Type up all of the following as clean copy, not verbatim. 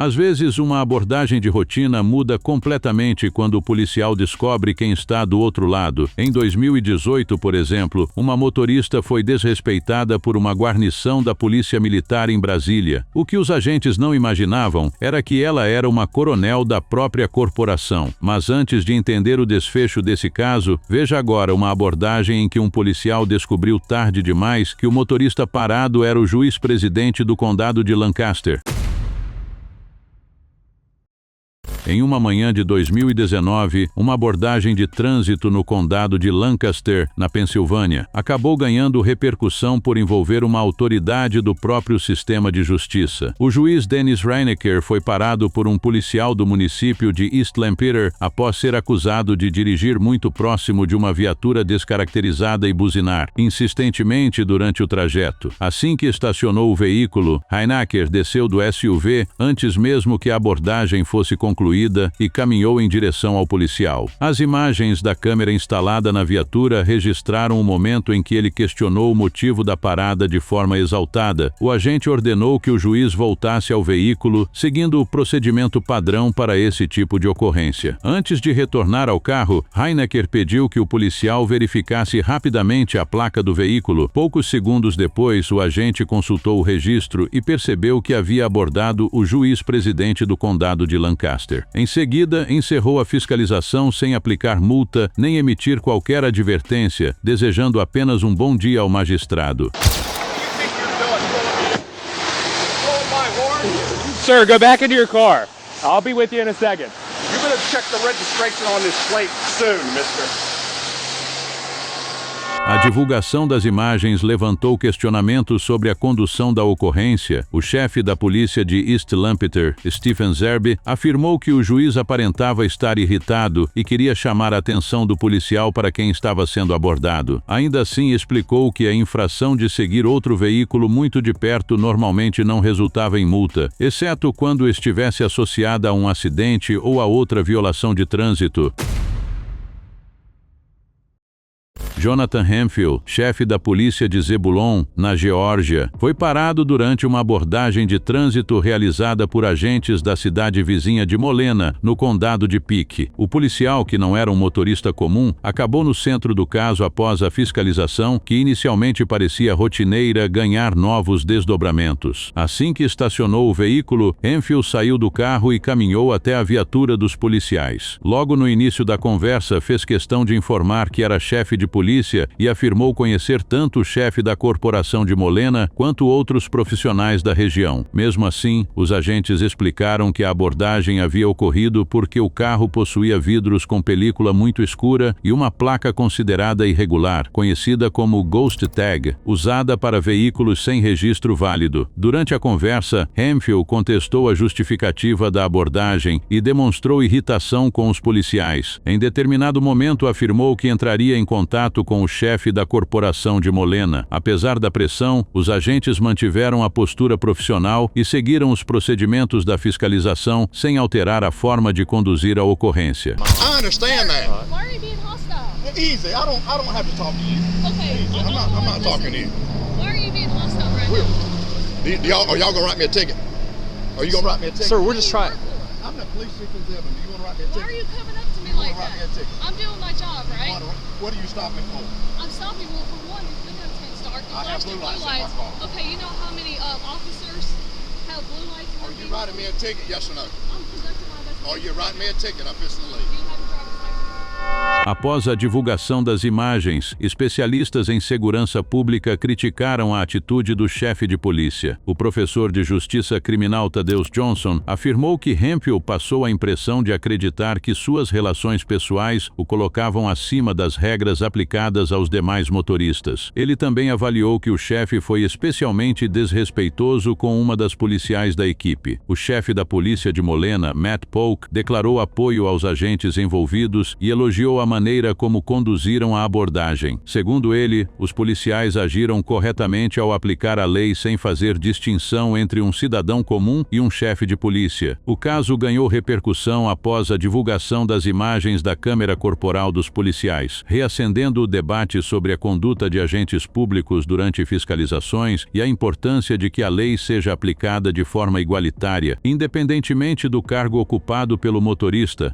Às vezes, uma abordagem de rotina muda completamente quando o policial descobre quem está do outro lado. Em 2018, por exemplo, uma motorista foi desrespeitada por uma guarnição da Polícia Militar em Brasília. O que os agentes não imaginavam era que ela era uma coronel da própria corporação. Mas antes de entender o desfecho desse caso, veja agora uma abordagem em que um policial descobriu tarde demais que o motorista parado era o juiz-presidente do condado de Lancaster. Em uma manhã de 2019, uma abordagem de trânsito no condado de Lancaster, na Pensilvânia, acabou ganhando repercussão por envolver uma autoridade do próprio sistema de justiça. O juiz Dennis Reinecker foi parado por um policial do município de East Lampeter após ser acusado de dirigir muito próximo de uma viatura descaracterizada e buzinar insistentemente durante o trajeto. Assim que estacionou o veículo, Reinecker desceu do SUV antes mesmo que a abordagem fosse concluída e caminhou em direção ao policial. As imagens da câmera instalada na viatura registraram o momento em que ele questionou o motivo da parada de forma exaltada. O agente ordenou que o juiz voltasse ao veículo, seguindo o procedimento padrão para esse tipo de ocorrência. Antes de retornar ao carro, Reinecker pediu que o policial verificasse rapidamente a placa do veículo. Poucos segundos depois, o agente consultou o registro e percebeu que havia abordado o juiz-presidente do condado de Lancaster. Em seguida, encerrou a fiscalização sem aplicar multa nem emitir qualquer advertência, desejando apenas um bom dia ao magistrado. Sir, go back into your car. I'll be with you in a second. You better check the registration on this plate soon, mister. A divulgação das imagens levantou questionamentos sobre a condução da ocorrência. O chefe da polícia de East Lampeter, Stephen Zerbe, afirmou que o juiz aparentava estar irritado e queria chamar a atenção do policial para quem estava sendo abordado. Ainda assim, explicou que a infração de seguir outro veículo muito de perto normalmente não resultava em multa, exceto quando estivesse associada a um acidente ou a outra violação de trânsito. Jonathan Hemphill, chefe da polícia de Zebulon, na Geórgia, foi parado durante uma abordagem de trânsito realizada por agentes da cidade vizinha de Molena, no condado de Pique. O policial, que não era um motorista comum, acabou no centro do caso após a fiscalização, que inicialmente parecia rotineira, ganhar novos desdobramentos. Assim que estacionou o veículo, Hemphill saiu do carro e caminhou até a viatura dos policiais. Logo no início da conversa, fez questão de informar que era chefe de polícia e afirmou conhecer tanto o chefe da corporação de Molena quanto outros profissionais da região. Mesmo assim, os agentes explicaram que a abordagem havia ocorrido porque o carro possuía vidros com película muito escura e uma placa considerada irregular, conhecida como Ghost Tag, usada para veículos sem registro válido. Durante a conversa, Hemphill contestou a justificativa da abordagem e demonstrou irritação com os policiais. Em determinado momento, afirmou que entraria em contato com o chefe da corporação de Molena. Apesar da pressão, os agentes mantiveram a postura profissional e seguiram os procedimentos da fiscalização sem alterar a forma de conduzir a ocorrência. I understand that. Why are you being hostile? Easy. I don't have to talk to you. Okay. Easy. I'm not talking to you. Why are you being hostile right now? Are y'all gonna write me a ticket? Are you gonna write me a ticket? Sir, we're just trying. I'm the police chief in Zebulon. Do you wanna write me a Why ticket? are you coming up to me like write me a that? ticket. I'm doing my job, right? What are you stopping for? I'm stopping. Well, for one, the it's dark. The I have flashing blue lights in my car. Okay, you know how many officers have blue lights in Are their you vehicle? writing me a ticket? Yes or no? I'm conducting my investigation. Are you writing me a ticket? I'm fixing to Do leave. you have a driver's license? Após a divulgação das imagens, especialistas em segurança pública criticaram a atitude do chefe de polícia. O professor de Justiça Criminal Thaddeus Johnson afirmou que Hemphill passou a impressão de acreditar que suas relações pessoais o colocavam acima das regras aplicadas aos demais motoristas. Ele também avaliou que o chefe foi especialmente desrespeitoso com uma das policiais da equipe. O chefe da polícia de Molena, Matt Polk, declarou apoio aos agentes envolvidos e elogiou elogiou a maneira como conduziram a abordagem. Segundo ele, os policiais agiram corretamente ao aplicar a lei sem fazer distinção entre um cidadão comum e um chefe de polícia. O caso ganhou repercussão após a divulgação das imagens da câmera corporal dos policiais, reacendendo o debate sobre a conduta de agentes públicos durante fiscalizações e a importância de que a lei seja aplicada de forma igualitária, independentemente do cargo ocupado pelo motorista.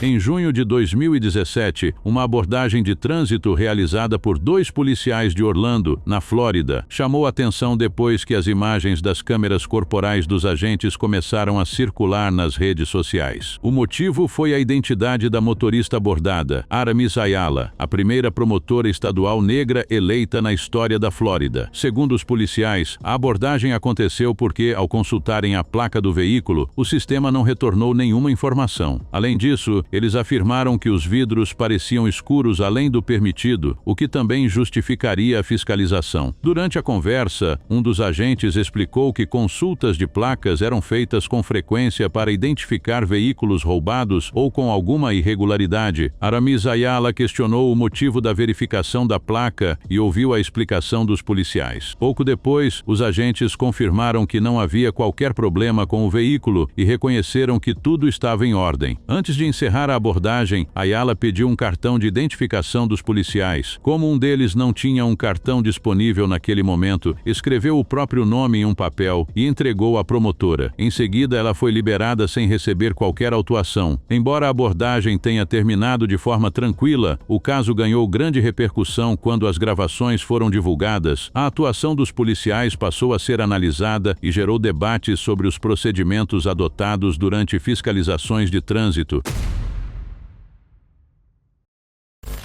Em junho de 2017, uma abordagem de trânsito realizada por 2 policiais de Orlando, na Flórida, chamou atenção depois que as imagens das câmeras corporais dos agentes começaram a circular nas redes sociais. O motivo foi a identidade da motorista abordada, Aramis Ayala, a primeira promotora estadual negra eleita na história da Flórida. Segundo os policiais, a abordagem aconteceu porque, ao consultarem a placa do veículo, o sistema não retornou nenhuma informação. Além disso, eles afirmaram que os vidros pareciam escuros além do permitido, o que também justificaria a fiscalização. Durante a conversa, um dos agentes explicou que consultas de placas eram feitas com frequência para identificar veículos roubados ou com alguma irregularidade. Aramis Ayala questionou o motivo da verificação da placa e ouviu a explicação dos policiais. Pouco depois, os agentes confirmaram que não havia qualquer problema com o veículo e reconheceram que tudo estava em ordem. Antes de encerrar a abordagem, Ayala pediu um cartão de identificação dos policiais. Como um deles não tinha um cartão disponível naquele momento, escreveu o próprio nome em um papel e entregou à promotora. Em seguida, ela foi liberada sem receber qualquer autuação. Embora a abordagem tenha terminado de forma tranquila, o caso ganhou grande repercussão quando as gravações foram divulgadas. A atuação dos policiais passou a ser analisada e gerou debates sobre os procedimentos adotados durante fiscalizações de trânsito.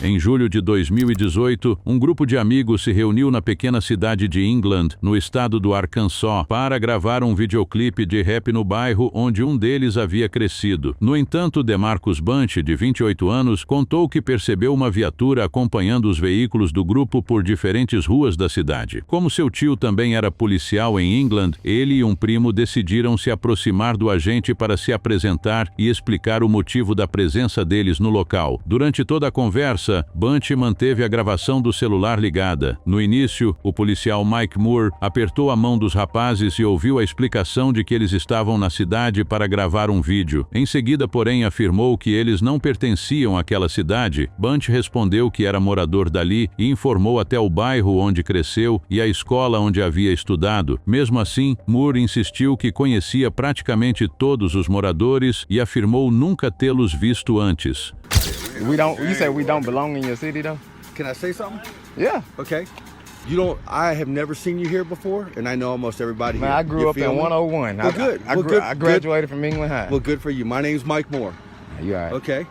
Em julho de 2018, um grupo de amigos se reuniu na pequena cidade de England, no estado do Arkansas, para gravar um videoclipe de rap no bairro onde um deles havia crescido. No entanto, DeMarcus Bunch, de 28 anos, contou que percebeu uma viatura acompanhando os veículos do grupo por diferentes ruas da cidade. Como seu tio também era policial em England, ele e um primo decidiram se aproximar do agente para se apresentar e explicar o motivo da presença deles no local. Durante toda a conversa, Bunch manteve a gravação do celular ligada. No início, o policial Mike Moore apertou a mão dos rapazes e ouviu a explicação de que eles estavam na cidade para gravar um vídeo. Em seguida, porém, afirmou que eles não pertenciam àquela cidade. Bunch respondeu que era morador dali e informou até o bairro onde cresceu e a escola onde havia estudado. Mesmo assim, Moore insistiu que conhecia praticamente todos os moradores e afirmou nunca tê-los visto antes. You say we don't belong in your city though? Can I say something? Yeah. Okay. I have never seen you here before, and I know almost everybody Man, here. I grew You up in feel me? 101. Well, good. I graduated from England High. Well, good for you. My name's Mike Moore. You all right? Okay.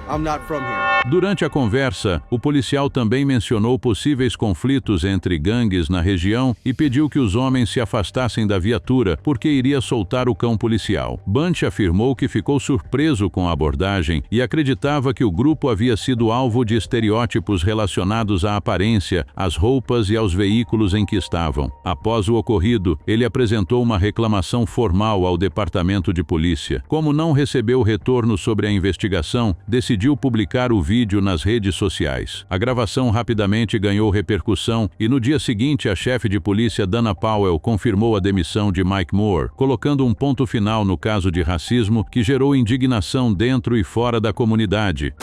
I'm not from here. Durante a conversa, o policial também mencionou possíveis conflitos entre gangues na região e pediu que os homens se afastassem da viatura porque iria soltar o cão policial. Bunch afirmou que ficou surpreso com a abordagem e acreditava que o grupo havia sido alvo de estereótipos relacionados à aparência, às roupas e aos veículos em que estavam. Após o ocorrido, ele apresentou uma reclamação formal ao departamento de polícia. Como não recebeu retorno sobre a investigação, decidiu publicar o vídeo nas redes sociais. A gravação rapidamente ganhou repercussão e no dia seguinte a chefe de polícia Dana Powell confirmou a demissão de Mike Moore, colocando um ponto final no caso de racismo que gerou indignação dentro e fora da comunidade.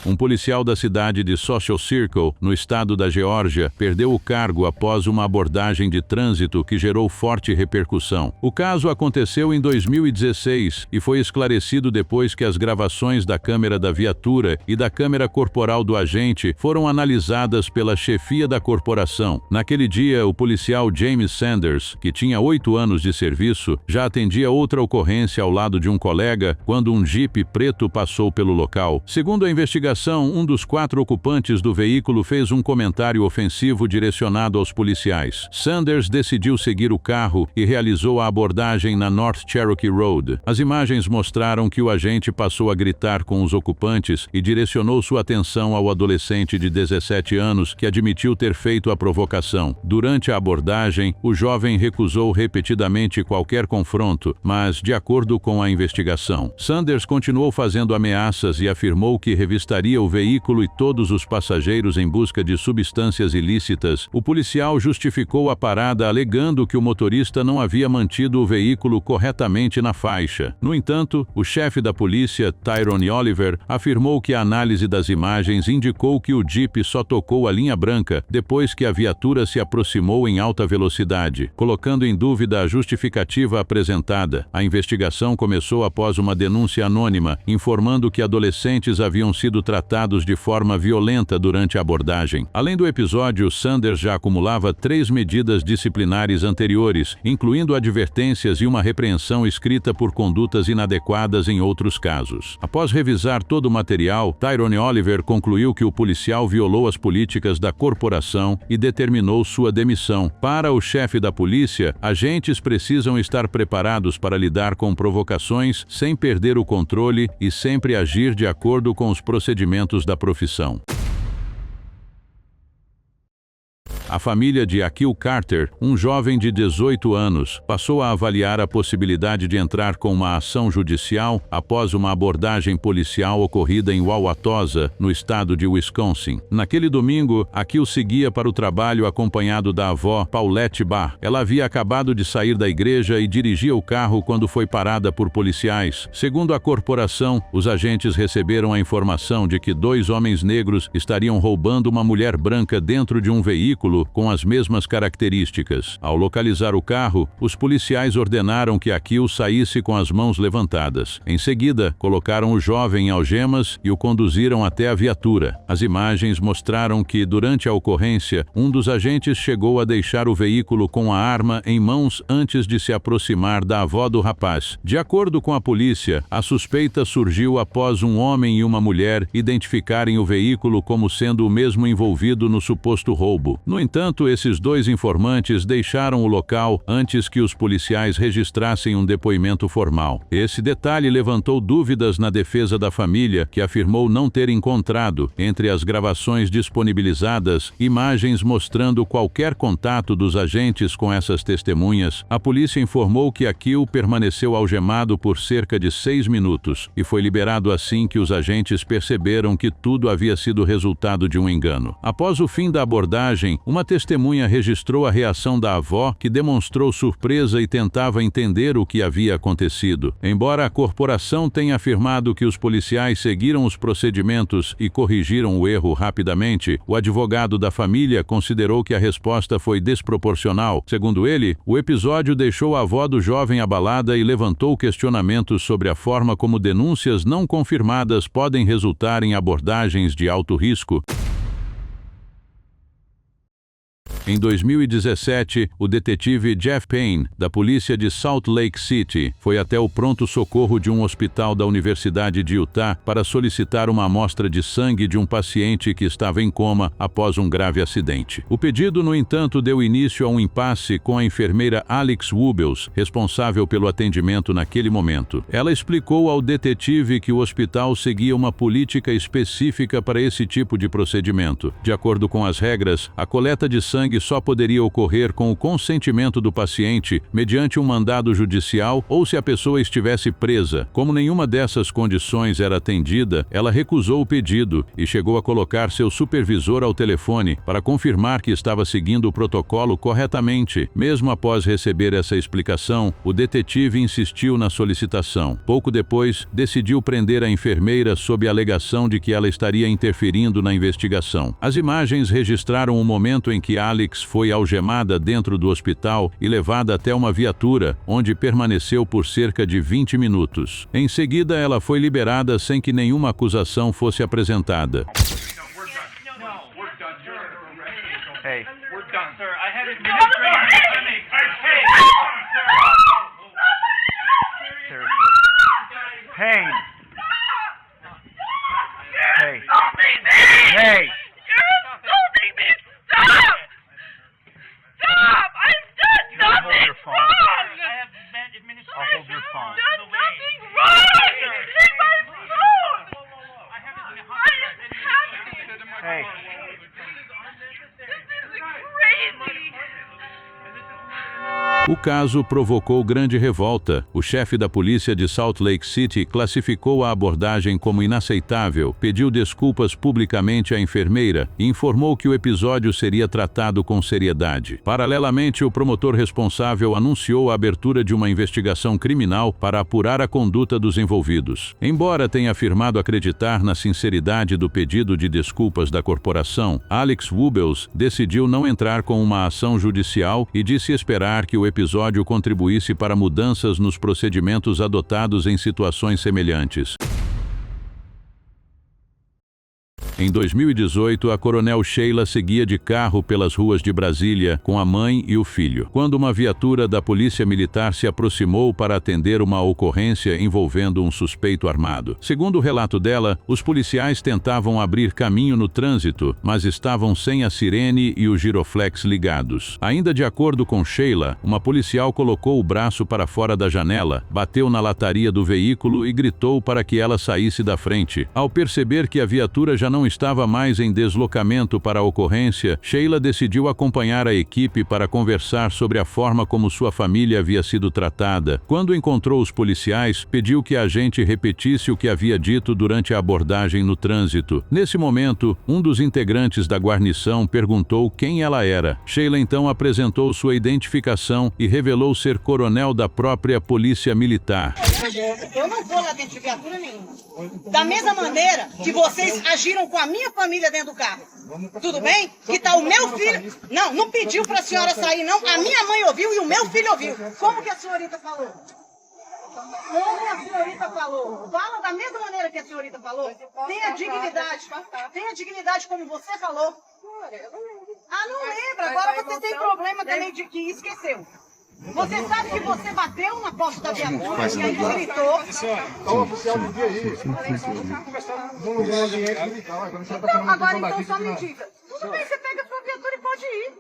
Um policial da cidade de Social Circle, no estado da Geórgia, perdeu o cargo após uma abordagem de trânsito que gerou forte repercussão. O caso aconteceu em 2016 e foi esclarecido depois que as gravações da câmera da viatura e da câmera corporal do agente foram analisadas pela chefia da corporação. Naquele dia, o policial James Sanders, que tinha 8 anos de serviço, já atendia outra ocorrência ao lado de um colega quando um Jeep preto passou pelo local. Segundo a investigação, investigação, um dos 4 ocupantes do veículo fez um comentário ofensivo direcionado aos policiais. Sanders decidiu seguir o carro e realizou a abordagem na North Cherokee Road. As imagens mostraram que o agente passou a gritar com os ocupantes e direcionou sua atenção ao adolescente de 17 anos que admitiu ter feito a provocação. Durante a abordagem, o jovem recusou repetidamente qualquer confronto, mas, de acordo com a investigação, Sanders continuou fazendo ameaças e afirmou que revistaria o veículo e todos os passageiros em busca de substâncias ilícitas. O policial justificou a parada alegando que o motorista não havia mantido o veículo corretamente na faixa. No entanto, o chefe da polícia, Tyrone Oliver, afirmou que a análise das imagens indicou que o Jeep só tocou a linha branca depois que a viatura se aproximou em alta velocidade, colocando em dúvida a justificativa apresentada. A investigação começou após uma denúncia anônima, informando que adolescentes haviam sido tratados de forma violenta durante a abordagem. Além do episódio, Sanders já acumulava 3 medidas disciplinares anteriores, incluindo advertências e uma repreensão escrita por condutas inadequadas em outros casos. Após revisar todo o material, Tyrone Oliver concluiu que o policial violou as políticas da corporação e determinou sua demissão. Para o chefe da polícia, agentes precisam estar preparados para lidar com provocações sem perder o controle e sempre agir de acordo com os procedimentos da profissão. A família de Akil Carter, um jovem de 18 anos, passou a avaliar a possibilidade de entrar com uma ação judicial após uma abordagem policial ocorrida em Wauwatosa, no estado de Wisconsin. Naquele domingo, Akil seguia para o trabalho acompanhado da avó, Paulette Barr. Ela havia acabado de sair da igreja e dirigia o carro quando foi parada por policiais. Segundo a corporação, os agentes receberam a informação de que 2 homens negros estariam roubando uma mulher branca dentro de um veículo com as mesmas características. Ao localizar o carro, os policiais ordenaram que Akil saísse com as mãos levantadas. Em seguida, colocaram o jovem em algemas e o conduziram até a viatura. As imagens mostraram que, durante a ocorrência, um dos agentes chegou a deixar o veículo com a arma em mãos antes de se aproximar da avó do rapaz. De acordo com a polícia, a suspeita surgiu após um homem e uma mulher identificarem o veículo como sendo o mesmo envolvido no suposto roubo. No entanto, esses 2 informantes deixaram o local antes que os policiais registrassem um depoimento formal. Esse detalhe levantou dúvidas na defesa da família, que afirmou não ter encontrado, entre as gravações disponibilizadas, imagens mostrando qualquer contato dos agentes com essas testemunhas. A polícia informou que Akil permaneceu algemado por cerca de 6 minutos e foi liberado assim que os agentes perceberam que tudo havia sido resultado de um engano. Após o fim da abordagem, uma testemunha registrou a reação da avó, que demonstrou surpresa e tentava entender o que havia acontecido. Embora a corporação tenha afirmado que os policiais seguiram os procedimentos e corrigiram o erro rapidamente, o advogado da família considerou que a resposta foi desproporcional. Segundo ele, o episódio deixou a avó do jovem abalada e levantou questionamentos sobre a forma como denúncias não confirmadas podem resultar em abordagens de alto risco. Em 2017, o detetive Jeff Payne, da polícia de Salt Lake City, foi até o pronto-socorro de um hospital da Universidade de Utah para solicitar uma amostra de sangue de um paciente que estava em coma após um grave acidente. O pedido, no entanto, deu início a um impasse com a enfermeira Alex Wubels, responsável pelo atendimento naquele momento. Ela explicou ao detetive que o hospital seguia uma política específica para esse tipo de procedimento. De acordo com as regras, a coleta de sangue só poderia ocorrer com o consentimento do paciente mediante um mandado judicial ou se a pessoa estivesse presa. Como nenhuma dessas condições era atendida, ela recusou o pedido e chegou a colocar seu supervisor ao telefone para confirmar que estava seguindo o protocolo corretamente. Mesmo após receber essa explicação, o detetive insistiu na solicitação. Pouco depois, decidiu prender a enfermeira sob a alegação de que ela estaria interferindo na investigação. As imagens registraram o momento em que Alex foi algemada dentro do hospital e levada até uma viatura, onde permaneceu por cerca de 20 minutos. Em seguida, ela foi liberada sem que nenhuma acusação fosse apresentada. Hey, we're done. Sir, I had administrative clinic. Seriously. Hey. Hey. O caso provocou grande revolta. O chefe da polícia de Salt Lake City classificou a abordagem como inaceitável, pediu desculpas publicamente à enfermeira e informou que o episódio seria tratado com seriedade. Paralelamente, o promotor responsável anunciou a abertura de uma investigação criminal para apurar a conduta dos envolvidos. Embora tenha afirmado acreditar na sinceridade do pedido de desculpas da corporação, Alex Wubbels decidiu não entrar com uma ação judicial e disse esperar que o episódio contribuísse para mudanças nos procedimentos adotados em situações semelhantes. Em 2018, a coronel Sheila seguia de carro pelas ruas de Brasília com a mãe e o filho, quando uma viatura da Polícia Militar se aproximou para atender uma ocorrência envolvendo um suspeito armado. Segundo o relato dela, os policiais tentavam abrir caminho no trânsito, mas estavam sem a sirene e o giroflex ligados. Ainda de acordo com Sheila, uma policial colocou o braço para fora da janela, bateu na lataria do veículo e gritou para que ela saísse da frente. Ao perceber que a viatura já não estava mais em deslocamento para a ocorrência, Sheila decidiu acompanhar a equipe para conversar sobre a forma como sua família havia sido tratada. Quando encontrou os policiais, pediu que a agente repetisse o que havia dito durante a abordagem no trânsito. Nesse momento, um dos integrantes da guarnição perguntou quem ela era. Sheila então apresentou sua identificação e revelou ser coronel da própria Polícia Militar. Eu não vou lá dentro de viatura nenhuma. Da mesma maneira que vocês agiram com a minha família dentro do carro. Tudo bem? Que tá o meu filho... Não pediu pra senhora sair, não. A minha mãe ouviu e o meu filho ouviu. Como que a senhorita falou? Como a senhorita falou? Fala da mesma maneira que a senhorita falou. Tenha dignidade. Tenha dignidade como você falou. Ah, não lembra. Agora você tem problema também de que esqueceu. Você sabe que você bateu na porta da viatura e aí gritou. Então, agora então só me diga. Tudo bem, você pega a sua viatura e pode ir.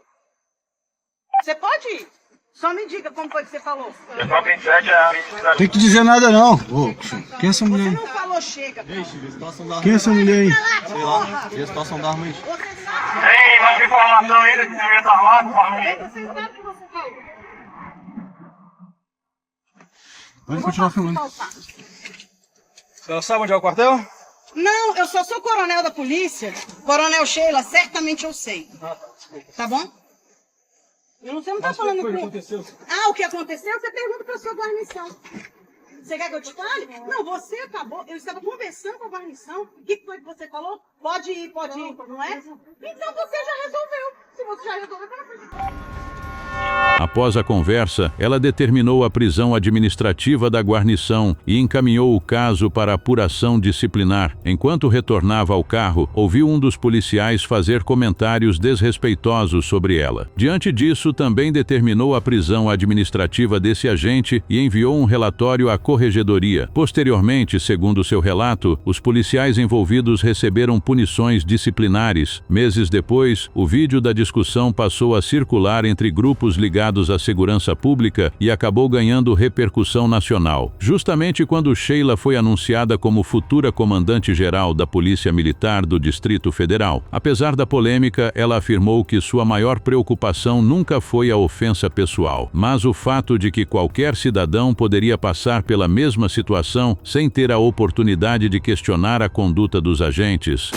Você pode ir. Só me diga como foi que você falou. Tem que dizer nada não. Quem é essa mulher? Você não falou chega. Quem é essa mulher aí? Sei lá. E a situação da arma aí? Você sabe. Ei, mais informação ainda que você tá lá, família. Você sabe o que você falou. Vamos continuar filmando. Você sabe onde é o quartel? Não, eu só sou coronel da polícia. Coronel Sheila, certamente eu sei. Tá bom? Você não tá falando com... o que aconteceu? Você pergunta pra sua guarnição. Você quer que eu te fale? Não, você acabou. Eu estava conversando com a guarnição. O que foi que você falou? Pode ir, não é? Então você já resolveu. Se você já resolveu, não. Após a conversa, ela determinou a prisão administrativa da guarnição e encaminhou o caso para apuração disciplinar. Enquanto retornava ao carro, ouviu um dos policiais fazer comentários desrespeitosos sobre ela. Diante disso, também determinou a prisão administrativa desse agente e enviou um relatório à corregedoria. Posteriormente, segundo seu relato, os policiais envolvidos receberam punições disciplinares. Meses depois, o vídeo da discussão passou a circular entre grupos ligados à segurança pública e acabou ganhando repercussão nacional. Justamente quando Sheila foi anunciada como futura comandante-geral da Polícia Militar do Distrito Federal. Apesar da polêmica, ela afirmou que sua maior preocupação nunca foi a ofensa pessoal, mas o fato de que qualquer cidadão poderia passar pela mesma situação sem ter a oportunidade de questionar a conduta dos agentes.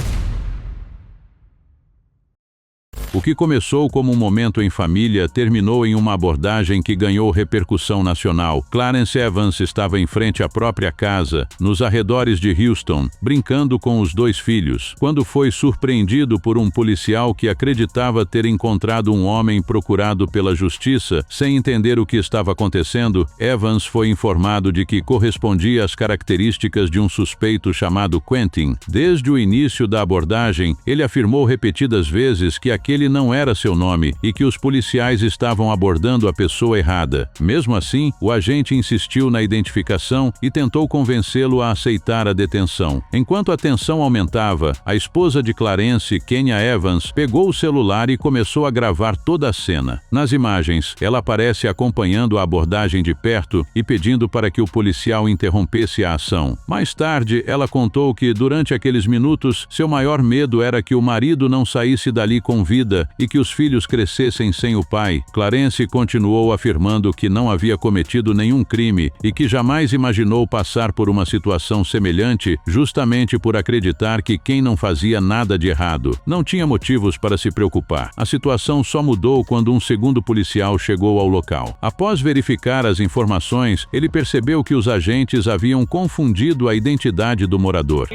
O que começou como um momento em família terminou em uma abordagem que ganhou repercussão nacional. Clarence Evans estava em frente à própria casa, nos arredores de Houston, brincando com os dois filhos, quando foi surpreendido por um policial que acreditava ter encontrado um homem procurado pela justiça. Sem entender o que estava acontecendo, Evans foi informado de que correspondia às características de um suspeito chamado Quentin. Desde o início da abordagem, ele afirmou repetidas vezes que aquele não era seu nome e que os policiais estavam abordando a pessoa errada. Mesmo assim, o agente insistiu na identificação e tentou convencê-lo a aceitar a detenção. Enquanto a tensão aumentava, a esposa de Clarence, Kenya Evans, pegou o celular e começou a gravar toda a cena. Nas imagens, ela aparece acompanhando a abordagem de perto e pedindo para que o policial interrompesse a ação. Mais tarde, ela contou que, durante aqueles minutos, seu maior medo era que o marido não saísse dali com vida vida e que os filhos crescessem sem o pai, Clarence continuou afirmando que não havia cometido nenhum crime e que jamais imaginou passar por uma situação semelhante, justamente por acreditar que quem não fazia nada de errado não tinha motivos para se preocupar. A situação só mudou quando um segundo policial chegou ao local. Após verificar as informações, ele percebeu que os agentes haviam confundido a identidade do morador.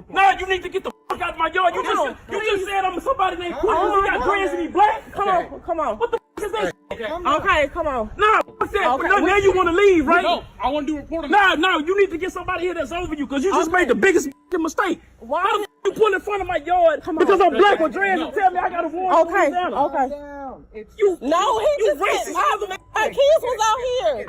No, you need to get the fuck out of my yard. You just said I'm somebody named Quinn. You got dreads and he black? Come on. What the fuck is that? Okay, come on. Nah, fuck that. Okay, now you want to leave, right? No, I want to do reporting. No, you need to get somebody here that's over you because you just made the biggest mistake. Why? How the fuck you pull in front of my yard because I'm black with dreads and tell me I got a warrant? Okay. You racist. My kids was out here.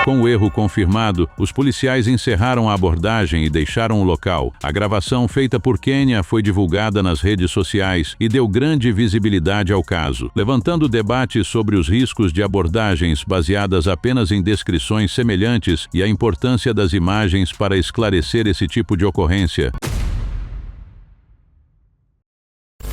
Com o erro confirmado, os policiais encerraram a abordagem e deixaram o local. A gravação feita por Kenya foi divulgada nas redes sociais e deu grande visibilidade ao caso, levantando debates sobre os riscos de abordagens baseadas apenas em descrições semelhantes e a importância das imagens para esclarecer esse tipo de ocorrência.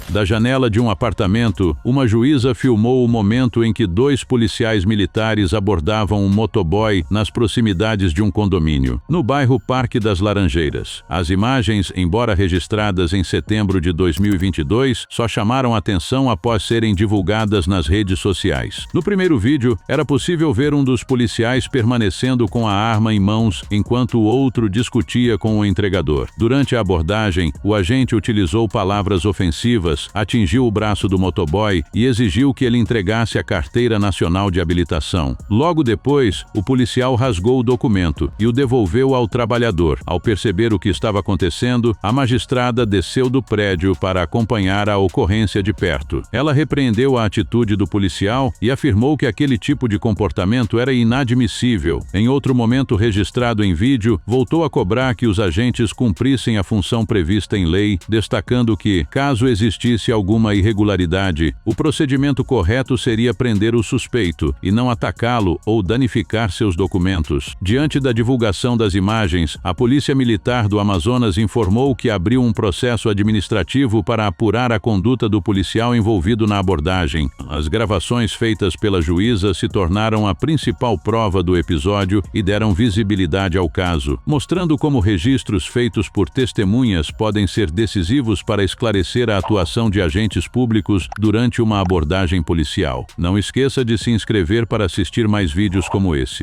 Da janela de um apartamento, uma juíza filmou o momento em que 2 policiais militares abordavam um motoboy nas proximidades de um condomínio, no bairro Parque das Laranjeiras. As imagens, embora registradas em setembro de 2022, só chamaram atenção após serem divulgadas nas redes sociais. No primeiro vídeo, era possível ver um dos policiais permanecendo com a arma em mãos enquanto o outro discutia com o entregador. Durante a abordagem, o agente utilizou palavras ofensivas, atingiu o braço do motoboy e exigiu que ele entregasse a Carteira Nacional de Habilitação. Logo depois, o policial rasgou o documento e o devolveu ao trabalhador. Ao perceber o que estava acontecendo, a magistrada desceu do prédio para acompanhar a ocorrência de perto. Ela repreendeu a atitude do policial e afirmou que aquele tipo de comportamento era inadmissível. Em outro momento registrado em vídeo, voltou a cobrar que os agentes cumprissem a função prevista em lei, destacando que, caso existisse alguma irregularidade, o procedimento correto seria prender o suspeito e não atacá-lo ou danificar seus documentos. Diante da divulgação das imagens, a Polícia Militar do Amazonas informou que abriu um processo administrativo para apurar a conduta do policial envolvido na abordagem. As gravações feitas pela juíza se tornaram a principal prova do episódio e deram visibilidade ao caso, mostrando como registros feitos por testemunhas podem ser decisivos para esclarecer a atuação de agentes públicos durante uma abordagem policial. Não esqueça de se inscrever para assistir mais vídeos como esse.